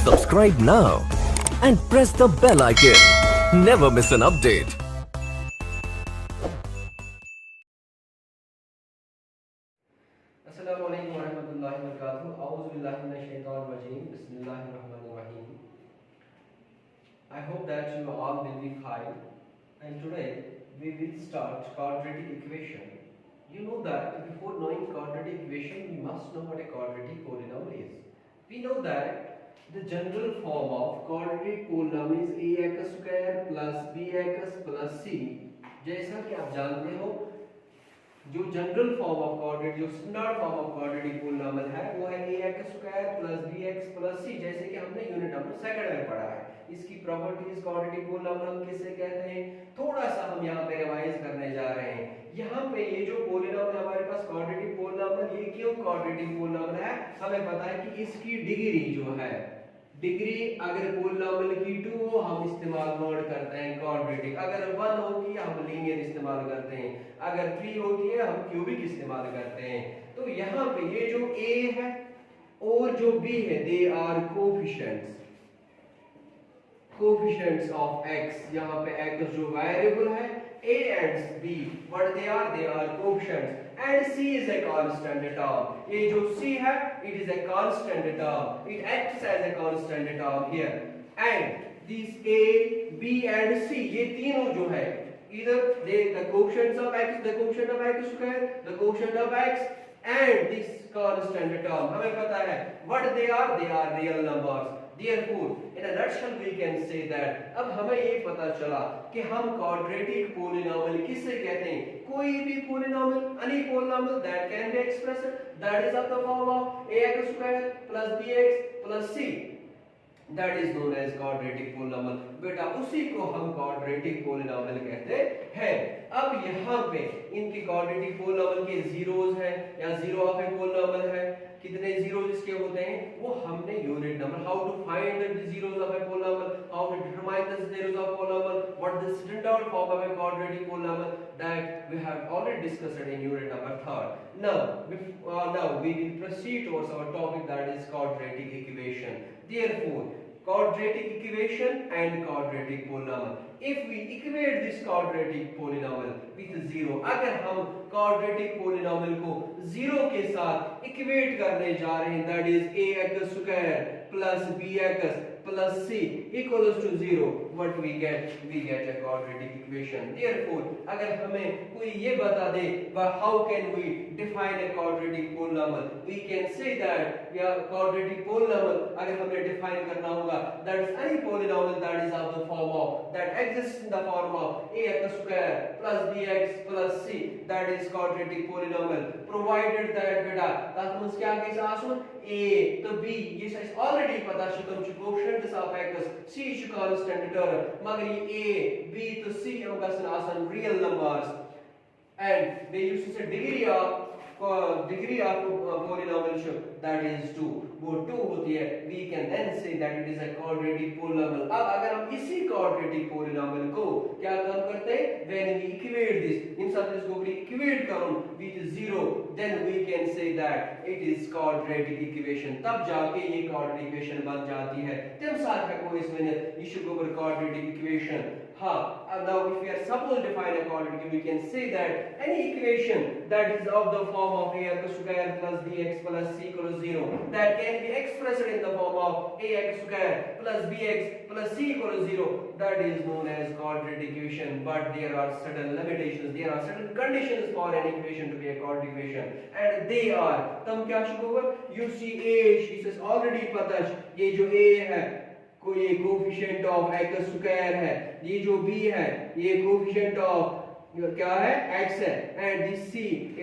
Subscribe now and press the bell icon. Never miss an update. अस्सलामुअलैकुम वरहमतुल्लाहि वबरकातुहू। औज़ु बिल्लाहि मिनश शैतानिर रजीम। बिस्मिल्लाहिर्रहमानिर्रहीम। I hope that you all will be fine. And today we will start quadratic equation. You know that before knowing quadratic equation, we must know what a quadratic polynomial is. We know that the general form of quadratic polynomial is ax square plus bx plus c. जैसा कि आप जानते हो, जो general form of quadratic, जो standard form of quadratic polynomial है वो है ax square plus bx plus c, जैसे कि हमने यूनिट नंबर सेकंड में पढ़ा है। इसकी प्रॉपर्टीज क्वाड्रेटिक पोलिनोमियल हम किसे कहते हैं, थोड़ा सा हम यहाँ पे रिवाइज करने जा रहे हैं। यहाँ पे ये जो पोलिनोमियल हमारे पास क्वाड्रेटिक पोलिनोमियल, ये क्यों क्वाड्रेटिक पोलिनोमियल है, हमें पता है कि इसकी डिग्री जो है, डिग्री अगर पोलिनोमियल की 2 हो हम इस्तेमाल नोट करते हैं क्वाड्रेटिक, अगर 1 होती है हम लीनियर इस्तेमाल करते हैं, अगर 3 होती है हम क्यूबिक इस्तेमाल करते हैं। तो यहाँ पे ये जो a है और जो b है, they are coefficients of x। यहाँ पे x जो वेरिएबल है, a and b what they are coefficients, and c is a constant term। ये जो c है it is a constant term, it acts as a constant term here, and these a b and c ये तीनों जो है, either they the coefficients of x, the coefficient of x square, the coefficient of x and this constant term, हमें पता है what they are real numbers। Therefore in a nutshell we can say that अब हमें ये पता चला कि हम quadratic polynomial किसे कहते हैं, कोई भी polynomial, any polynomial that can be expressed that is of the form of ax square plus bx plus c, that is known as quadratic polynomial। बेटा उसी को हम quadratic polynomial कहते हैं। अब यहाँ पे इनके quadratic polynomial के zeros हैं या zero of a polynomial है, कितने zeros इसके होते हैं वो हमने unit number, how to find the zeros of a polynomial, how to determine the zeros of polynomial, what the standard form of a quadratic polynomial, that we have already discussed in unit number 3rd। Now we will proceed towards our topic, that is quadratic equation। Therefore quadratic equation and quadratic polynomial, if we equate this quadratic polynomial with zero, अगर हम quadratic polynomial को zero के साथ equate करने जा रहे हैं, that is ax square plus bx plus c equals to 0, what we get a quadratic equation। Therefore अगर हमें कोई ये बता दे how can we define a quadratic polynomial, we can say that quadratic polynomial अगर हमें define करना होगा, that is any polynomial that is of the form of, that exists in the form of ax square plus bx plus c, that is quadratic polynomial, provided that बेटा तथ मंज क्या के आसन a तो b ये already पता छ तुम coefficients of x, c is constant term, मगर ये a b तो c हम गसन आसन real numbers, and they used to say degree of polynomial that is 2, वो 2 होती है, we can then say that it is a quadratic polynomial। अब अगर हम इसी quadratic polynomial को क्या काम करते हैं, when we equate this, इन सब चीजों को equate करो with 0, then we can say that it is quadratic equation। तब जाके ये quadratic equation बन जाती है। तब साथ है कोई इसमें issue over quadratic equation। हाँ, now if we are supposed to define a quadratic, we can say that any equation that is of the form of ax square plus bx plus c equals 0, that can be expressed in the form of ax square plus bx plus c equals 0, that is known as quadratic equation। But there are certain limitations, there are certain conditions for an equation to be a quadratic equation, and they are, तम क्या शुरू हुआ, you see a, she says already पता है ये जो a है कोई ये कोफिशिएंट ऑफ x स्क्वायर है, ये जो b है ये कोफिशिएंट ऑफ क्या है x है, and this c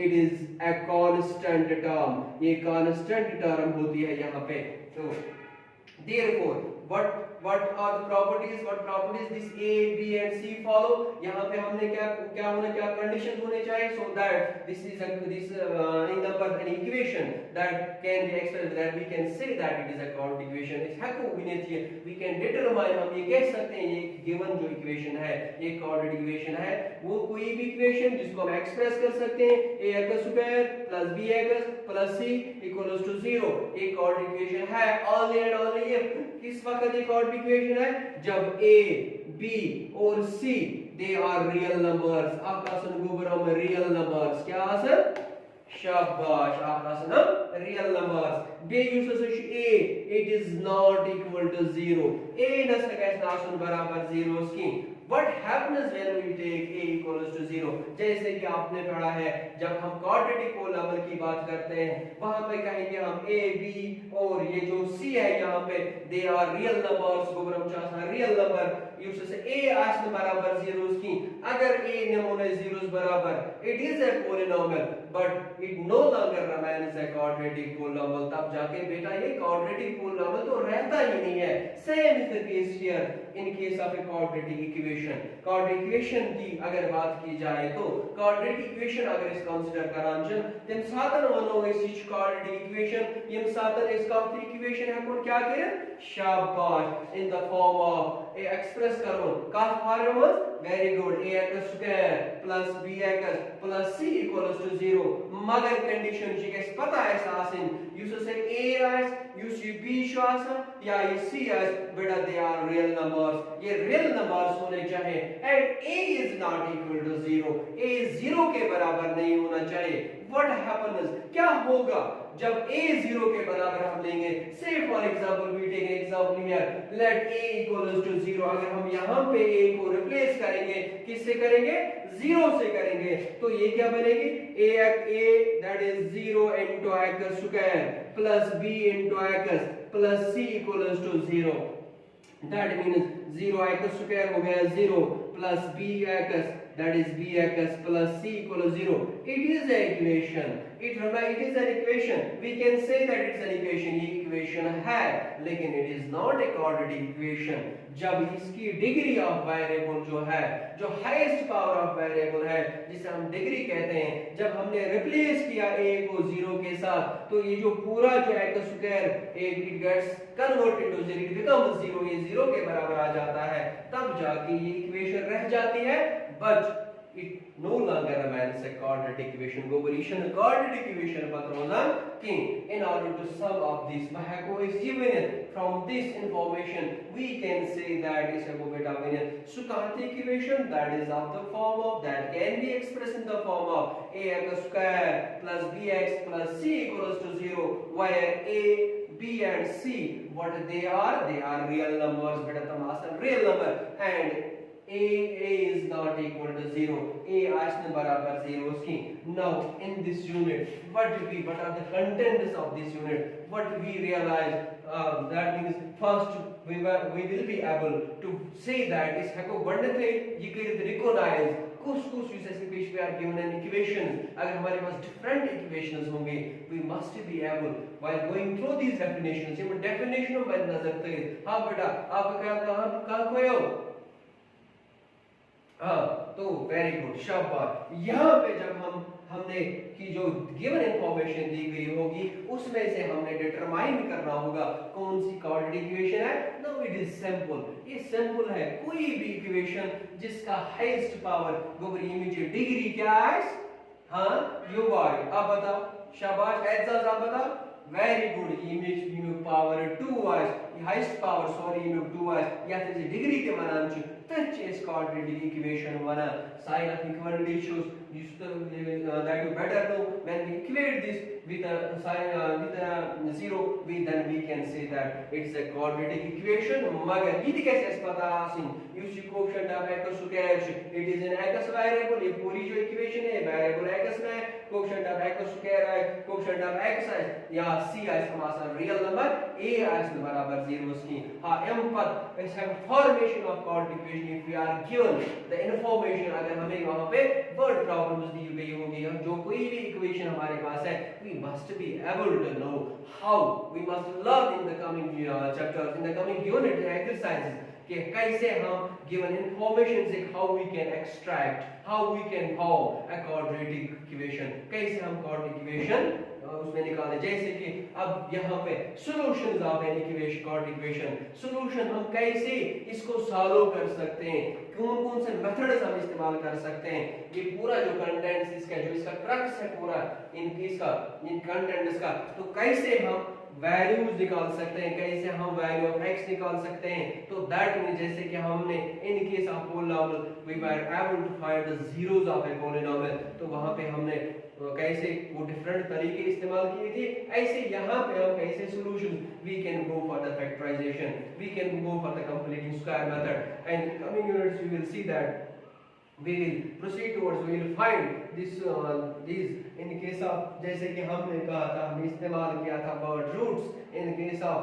it is a constant term, ये कांस्टेंट टर्म होती है यहाँ पे। तो therefore what what are the properties this a b and c follow. यहाँ पे हमने क्या conditions होने चाहिए so that this is in number an equation that can be expressed, that we can say that it is a coordinate equation. इस को we can determine, हम ये कह सकते हैं ये given जो equation है ये coordinate equation है, वो कोई भी equation जिसको हम express कर सकते हैं ax square plus bx plus c equals to 0, एक coordinate equation है only and only if किस वक्त ये coordinate equation है जब a b और c they are real numbers. आपका आसन गुबरम real numbers क्या आसन शाबाश आपका आसन real numbers. b uses a it is not equal to 0, a नस्ल का आसन बराबर 0 की. What happens when we take a equals to 0? जैसे कि आपने पढ़ा है जब हम quadratic polynomial की बात करते हैं वहां पे कहेंगे हम a b और ये जो c है यहाँ पे they are real numbers. गुबरम चासा real number use से a आसन बराबर 0 की. अगर a नमूने 0 बराबर it is a polynomial but it no longer remains a quadratic polynomial. तब जाके बेटा ये quadratic polynomial तो रहता ही नहीं है. Same is the case here in case of a quadratic equation. Quadratic equation की अगर बात की जाए तो quadratic equation अगर इस कंसीडर करांचन तम सातन वनो इस quadratic equation यम सातन इस quadratic equation है कौन क्या करे शाबाश in the form of a express करो का form very good ax square plus bx plus c equals to 0 मगर कंडीशन जी के पता है सासिन यूज से a as यूज b शास या ये c as बेटा they are real numbers. ये real numbers होने चाहिए and a is not equal to 0, a 0 के बराबर नहीं होना चाहिए. What happens क्या होगा जब a 0 के बराबर हम लेंगे say for example we take an example here let a equals to 0. अगर हम यहाँ पे a को रिप्लेस करेंगे किससे करेंगे 0 से करेंगे तो ये क्या बनेगी a that is 0 into x square plus b into x plus c equals to 0. that means 0 x square हो गया 0 plus bx that is bx plus c equals 0. It is an equation. It is an equation. We can say that it's an equation. ये equation है लेकिन it is not a quadratic equation. जब इसकी degree of variable जो है जो highest power of variable है जिसे हम डिग्री कहते हैं जब हमने रिप्लेस किया a को 0 के साथ तो ये जो पूरा जो x square it gets converted into 0, it becomes 0, ये 0 के बराबर आ जाता है तब जाके ये इक्वेशन रह जाती है but it no longer remains a quadratic equation. Goburation quadratic equation patronam king. In order to sum up this mahako is given from this information we can say that is a beta winner Sukhantic equation that is of the form of that can be expressed in the form of ax square plus bx plus c equals to 0 where a b and c what they are real numbers beta tamasan real number and a is not equal to 0, a आश्न बराबर 0 की. Now in this unit what are the contents of this unit what we realize that means first we will be able to say that इस है को बढ़ने थे ये करें recognize कुछ uses के पेश we are given an equation अगर हमारे पास different equations होंगे we must be able while going through these definitions ये definition में नजर थे हाँ बेटा आपका कहाँ खोया हो तो वेरी गुड शाबाश. यहाँ पे जब हमने की जो गिवन इंफॉर्मेशन दी गई होगी उसमें से हमने डिटरमाइन करना होगा कौन सी quadratic इक्वेशन है. Now it is simple. ये सिंपल है कोई भी इक्वेशन जिसका हाईएस्ट पावर गोबर इमीडिएट डिग्री क्या है हाँ यू वाई. आप बताओ शाबाश एग्जाम्स आप बताओ very good image power 2 was highest power sorry image 2 was या तो डिग्री के मानाम छु touch is quadratic equation wana sign of equality shows that you better know when we equate this with a sign with a 0 then we can say that it's a quadratic equation मगर ये कैसे पता आसिन use coefficient of x square it is an x variable ये पूरी जो equation है variable x में coefficient of x square है coefficient of x है यहाँ या c आसन रियल नंबर, a आसन बराबर 0 की। हाँ m पर इस formation of coordinate equation if we are given the information, अगर हमें वहां पे वर्ड प्रॉब्लम्स दी गई होगी, जो कोई भी इक्वेशन हमारे पास है, we must be able to know how, we must learn in the coming chapters, in the coming unit exercises, कि कैसे हम गिवन इंफॉर्मेशन से how we can extract, how we can form a quadratic equation, कैसे हम quadratic equation उसमें निकालें। जैसे कि अब यहाँ पे solutions of an equation, quadratic equation, solution हम कैसे इसको सॉल्व कर सकते हैं, कौन कौन से मेथड्स हम इस्तेमाल कर सकते हैं, ये पूरा जो कंटेंट्स इसका, जो इसका क्रक्स है पूरा इन कंटेंट्स का, तो कैसे हम वैल्यूज निकाल सकते हैं, कैसे हम वैल्यू ऑफ x निकाल सकते हैं। तो दैट मीन जैसे कि हमने in case of polynomial we were able to find the zeros of a polynomial, तो वहां पे हमने कैसे वो डिफरेंट तरीके इस्तेमाल किए थे, ऐसे यहाँ पे हम कैसे solution we can go for the factorisation, we can go for the completing square method, and in coming units we will see that we will proceed towards, we will find this these in case of, जैसे कि हमने कहा था, हमने इस्तेमाल किया था word roots in case of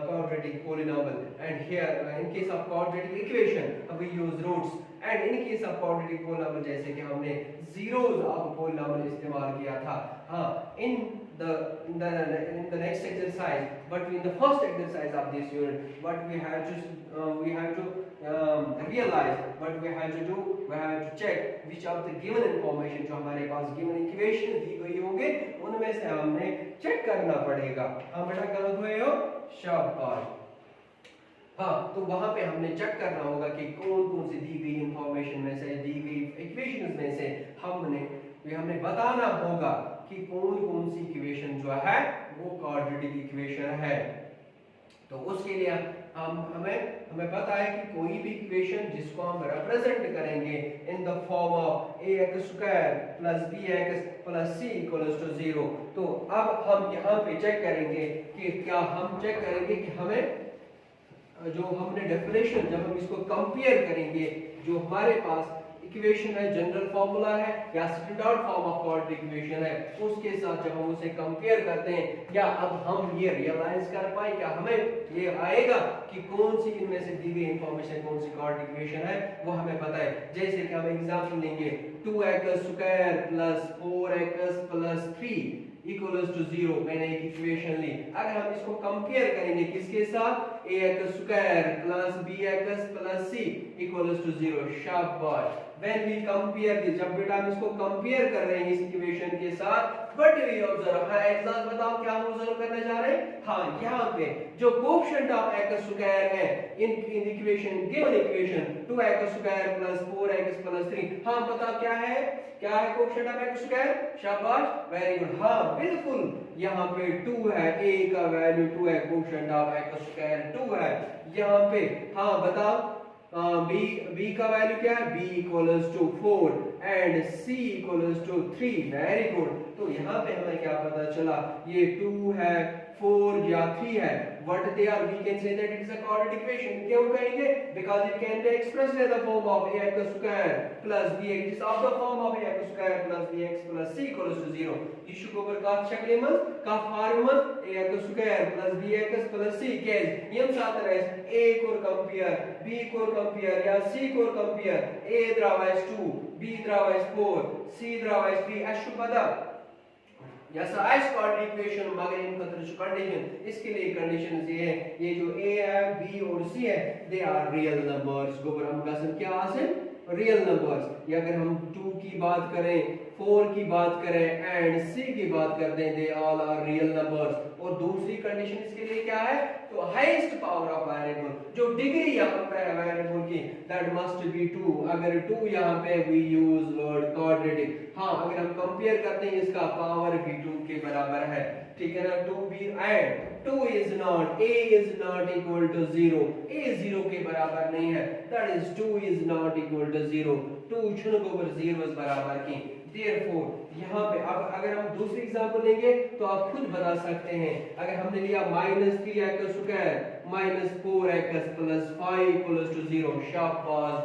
quadratic polynomial, and here in case of quadratic equation we use roots, and in case of quadratic polynomial जैसे कि हमने zeros of polynomial इस्तेमाल किया था। हाँ, in the next exercise, but in the first exercise of this unit, what we have to realize, what we have to do, we have to check which of the given information जो हमारे पास given equation दी गई होंगे, उनमें से हमने check करना पड़ेगा। हम बेटा गलत हुए हो, शाबाश। हाँ, तो वहां पे हमने चेक करना होगा कि कौन कौन सी दी गई इंफॉर्मेशन में से, दी गई इक्वेशंस में से हमने बताना होगा कि कौन कौन सी इक्वेशन जो है वो क्वाड्रेटिक इक्वेशन है। तो उसके लिए हमें पता है कि कोई भी इक्वेशन जिसको हम रिप्रेजेंट करेंगे in the form of ax square plus bx plus c equals to 0, तो अब हम यहाँ पे चेक करेंगे कि क्या हम चेक करेंगे कि हमें जो हमने डेफिनेशन, जब हम इसको कंपेयर करेंगे, जो हमारे पास इक्वेशन है, जनरल फार्मूला है या standard form of quadratic equation है, उसके साथ जब हम उसे कंपेयर करते हैं, क्या अब हम ये रियलाइज कर पाए, क्या हमें ये आएगा कि कौन सी इनमें से दी गई इंफॉर्मेशन कौन सी क्वाड्रेटिक इक्वेशन है, वो हमें पता है। जैसे कि हम एग्जांपल लेंगे 2x square plus 4x plus 3 equals to 0, मैंने एक इक्वेशन ली। अगर हम इसको कंपेयर करेंगे किसके साथ, ax square plus bx plus c equals to 0, शाबाश। When we compare this, जब बेटा हम इसको कंपेयर कर रहे हैं इस इक्वेशन के साथ, बट वी ऑब्जर्व, हाँ एग्जाम बताओ क्या हम ऑब्जर्व करने जा रहे हैं। हाँ, यहाँ पे जो कोएफिशिएंट ऑफ x स्क्वायर है in equation, given equation 2x square plus 4x plus 3, हाँ बताओ क्या है कोएफिशिएंट ऑफ x स्क्वायर, शाबाश, वेरी गुड। हाँ बिल्कुल, यहाँ पे 2 है, a का वैल्यू 2 है, कोएफिशिएंट ऑफ x स्क्वायर 2 है यहाँ पे। हाँ बताओ b का वैल्यू क्या है, b equals to 4 and c equals to 3, very good. तो यहाँ पे हमें क्या पता चला, ये 2 है, 4 या 3 है, what they are, we can say that it is a quadratic equation। क्यों कहेंगे, because it can be expressed in the form of ax square plus bx, it is of the form of ax square plus bx plus c equals to 0। यह şu ऊपर का शक्ल में का formula ax square plus bx plus c केस यम साथ रहे a को कंपेयर b को कंपेयर या c को कंपेयर, a द्रावाइस 2 b द्रावाइस 4 c द्रावाइस 3 अशु पदा या साइज क्वाड्रेटिक इक्वेशन, मगर इन कंडीशन, इसके लिए कंडीशंस ये है, ये जो a है b और c है, दे आर रियल नंबर्स। गोबर हम कसम क्या हासिल, रियल नंबर्स। या अगर हम 2 की बात करें, 4 की बात करें एंड c की बात करते हैं, they all are real numbers. और दूसरी कंडीशन इसके लिए क्या है, तो हाईएस्ट पावर ऑफ वेरिएबल, जो डिग्री यहाँ पे है वेरिएबल की, दैट मस्ट बी 2। अगर 2 यहाँ पे वी यूज वर्ड क्वाड्रेटिक। हाँ, अगर हम कंपेयर करते हैं इसका पावर भी 2 के बराबर है, ठीक है ना। 2b and 2 is not, a is not equal to 0, a 0 के बराबर नहीं है, that is 2 is not equal to 0, 2 शुरू ओवर 0 बराबर की। Therefore यहाँ पे अब अगर हम दूसरी एग्जांपल लेंगे तो आप खुद बता सकते हैं। अगर हमने लिया -3x square minus 4x plus 5 equals to 0, शाबाश।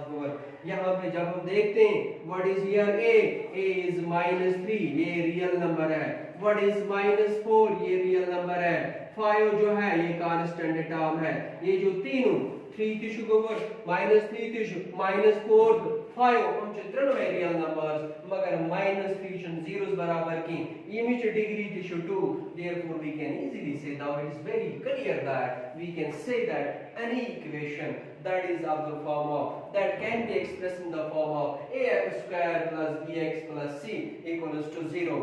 यहाँ पे जब हम देखते हैं what is here a is -3, ये रियल नंबर है, व्हाट इज -4, ये रियल नंबर है। 5 जो है ये कांस्टेंट टर्म है। ये जो तीनों 3 टिश्यू गोवर -3 टिश्यू -4 5 हम चित्रण में रियल नंबर्स मगर -3 zeros बराबर की image degree tissue 2 therefore we can easily say now it is very clear that we can say that any equation that is of the form of that can be expressed in the form of ax square plus bx plus c equals to 0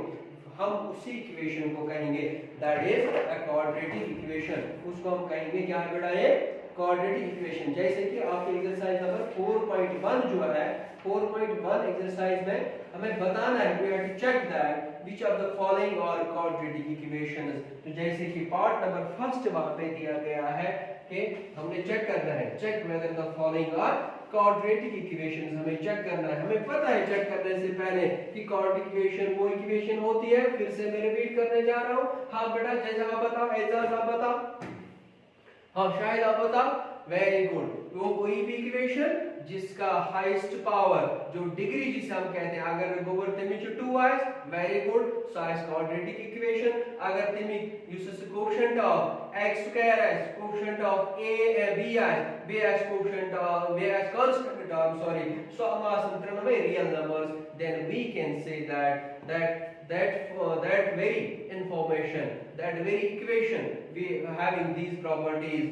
हम उसी equation को कहेंगे that is a quadratic equation. उसको हम कहेंगे क्या है बेटा ये क्वाड्रेटिक इक्वेशन। जैसे कि आपके एक्सरसाइज नंबर 4.1 जो है 4.1 एक्सरसाइज में हमें बताना है we have to check that which of the following are quadratic equations. तो जैसे कि पार्ट नंबर फर्स्ट वहां पे दिया गया है कि हमने चेक करना है check whether the following are quadratic equations. हमें चेक करना है। हमें पता है चेक करने से पहले कि क्वाड्रेटिक इक्वेशन वो इक्वेशन होती है। फिर से मैं रिपीट करने जा रहा हूं। हां बेटा जैसा आप बताओ एजाज आप बताओ। हाँ शायद आप बताओ। Very good. वो कोई भी इक्वेशन जिसका हाईएस्ट पावर जो डिग्री जिसे हम कहते हैं अगर गोवर तेमिच 2 is very good so is quadratic equation. अगर तेमि uses coefficient of x square is coefficient of a b is b is coefficient of b is constant term sorry so हमारा संतरण में real numbers then we can say that very information that very equation we having these properties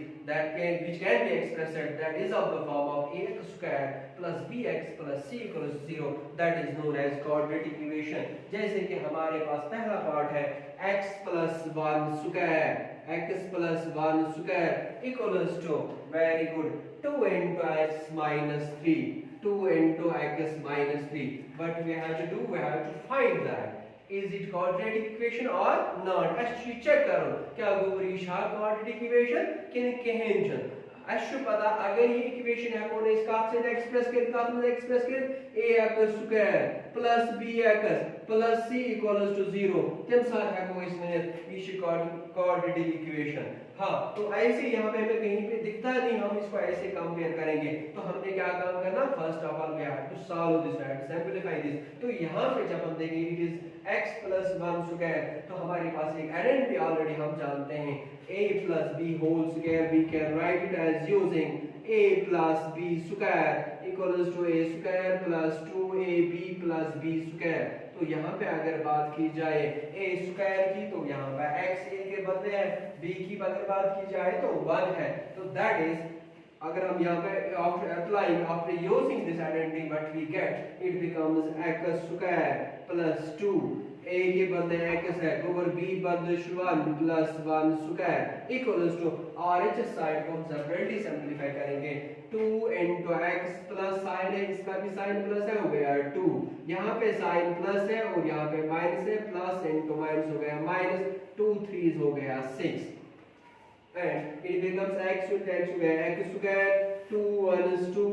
which can be expressed that is of the form of ax square plus bx plus c equals 0 that is known as quadratic equation। जैसे कि हमारे पास पहला part है x plus 1 square equals to very good 2 into x minus 3 2 into x minus 3 but we have to find that is it quadratic equation or not। अच्छी check करो क्या गोबरी Shah quadratic equation किन कहें जन अच्छु पता अगर ये इक्वेशन है कौन इसका से एक्सप्रेस कर ax square plus bx plus c equals to 0 तम साथ है को इसमें ये क्वाड्रेटिक इक्वेशन। हाँ तो ऐसे यहाँ पे हमें कहीं पे दिखता नहीं हम इसको ऐसे कंपेयर करेंगे तो हमने क्या काम करना first of all we have to solve this we have to simplify this. तो यहाँ पे जब हम देखेंगे it is x plus 1 square तो हमारे पास एक आइडेंटिटी ऑलरेडी हम जानते हैं a plus b whole square we can write it as using a plus b square equals to a square plus 2ab plus b square। तो यहाँ पे अगर बात की जाए a square की तो यहाँ पे x a के बदले है b की अगर बात की जाए तो 1 है तो दैट इज अगर हम यहाँ पे after using this identity what we get it becomes x square plus 2 a के बदले x है over b बदले 1 plus 1 square equals to RHS side को हम सेपरेटली सिंपलीफाई करेंगे 2 into x प्लस साइन है इसका भी साइन प्लस है हो गया 2 यहाँ पे साइन प्लस है और यहाँ पे माइनस है प्लस into माइनस हो गया माइनस 2 3 हो गया 6 and it becomes x square 2 1 is 2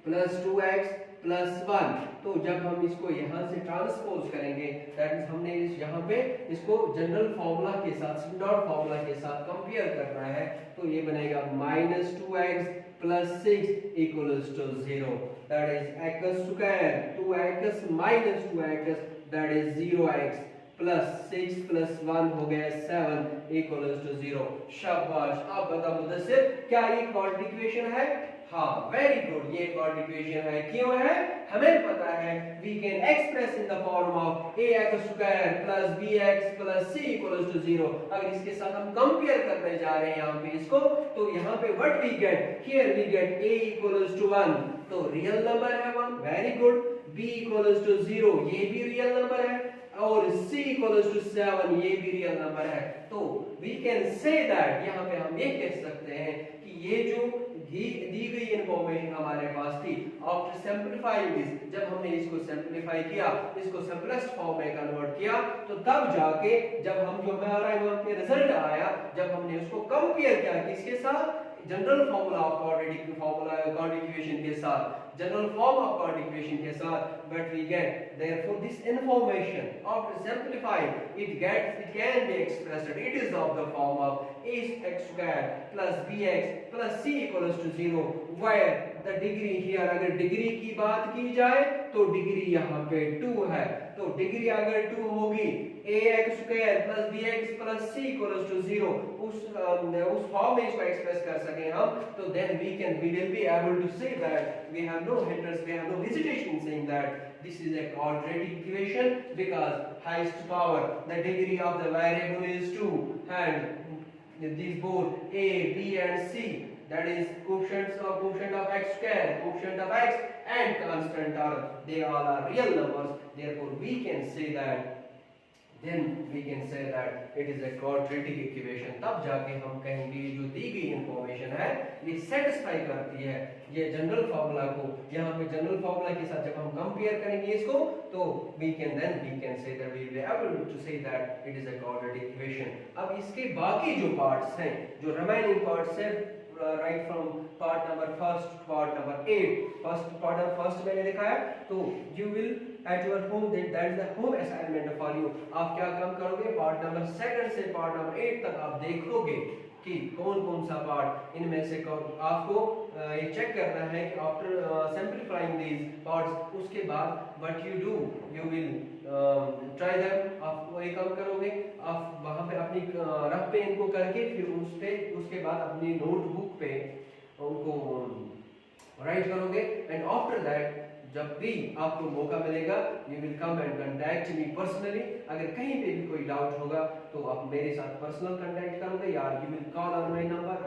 plus 2x plus 1। तो जब हम इसको यहाँ से ट्रांसपोज करेंगे दैट मींस हमने इस यहाँ पे इसको जनरल फार्मूला के साथ स्टैंडर्ड फार्मूला के साथ कंपेयर करना है तो ये बनेगा -2x plus 6 equals to 0 that is x square 2x minus 2x that is 0x plus 6 plus 1 हो गया 7 equals to 0। शाबाश। अब बता मुदस्सिर क्या ये क्वाड्रेटिक इक्वेशन है। हाँ वेरी गुड ये क्वाड्रेटिक इक्वेशन है। क्यों है हमें पता है we can express in the form of ax square plus bx plus c equals to 0। अगर इसके साथ हम कंपेयर करने जा रहे हैं यहाँ पे इसको तो यहाँ पे what we get here we get a equals to 1 तो रियल नंबर है 1 very good b equals to 0 ये भी रियल नंबर है और c equals to 7 ये भी रियल नंबर है। तो we can say that यहाँ पे हम ये कह सकते हैं कि ये जो दी गई इंफॉर्मेशन हमारे पास थी आफ्टर सिंपलीफाइंग दिस जब हमने इसको सिंपलीफाई किया इसको सिंपलेस्ट फॉर्म में कन्वर्ट किया तो तब जाके जब हम जो हमारा यहाँ पे रिजल्ट आया जब हमने उसको कंपेयर किया किसके साथ general formula of quadratic equation के साथ general form of quadratic equation के साथ but we get therefore this information after simplifying it can be expressed it is of the form of ax square plus bx plus c equals to 0 where the degree here अगर degree की बात की जाए तो degree यहाँ पे 2 है तो तो डिग्री अगर 2 होगी ax square plus bx plus c equals to 0 उस फॉर्म में इसको एक्सप्रेस कर सके हम, तो then we will be able to say that we have no hindrance, we have no hesitation in saying that this is a quadratic equation because highest power, the degree of the variable is 2 and these both a, b and c, that is quotient of x square, quotient of x and constant term, they all are real numbers, therefore we can say that it is a quadratic equation. तब जाके हम कहेंगे जो दी गई information है ये satisfy करती है ये जनरल फार्मूला को। यहाँ पे जनरल फार्मूला के साथ जब हम कंपेयर करेंगे इसको तो we can say that we will be able to say that it is a quadratic equation. अब इसके बाकी जो पार्ट्स हैं, जो रिमेनिंग पार्ट्स हैं, right from part number first to part number 8, first मैंने दिखाया, तो you will at your home, that is the home assignment for you. आप क्या काम करोगे, पार्ट नंबर 2 से पार्ट नंबर 8 तक आप देखोगे कि कौन कौन सा पार्ट इनमें से आपको ये चेक करना है कि आफ्टर सिंपलीफाइंग दीज पार्ट्स, उसके बाद what you do, you will try them. आप वो एक काम करोगे, आप वहां पे अपनी रफ पे इनको करके फिर उसके बाद अपनी नोटबुक पे उनको राइट करोगे एंड आफ्टर दैट जब भी आपको मौका मिलेगा you will come and contact me personally. अगर कहीं पे भी कोई डाउट होगा तो आप मेरे साथ पर्सनल कांटेक्ट करोगे या you will call on my number.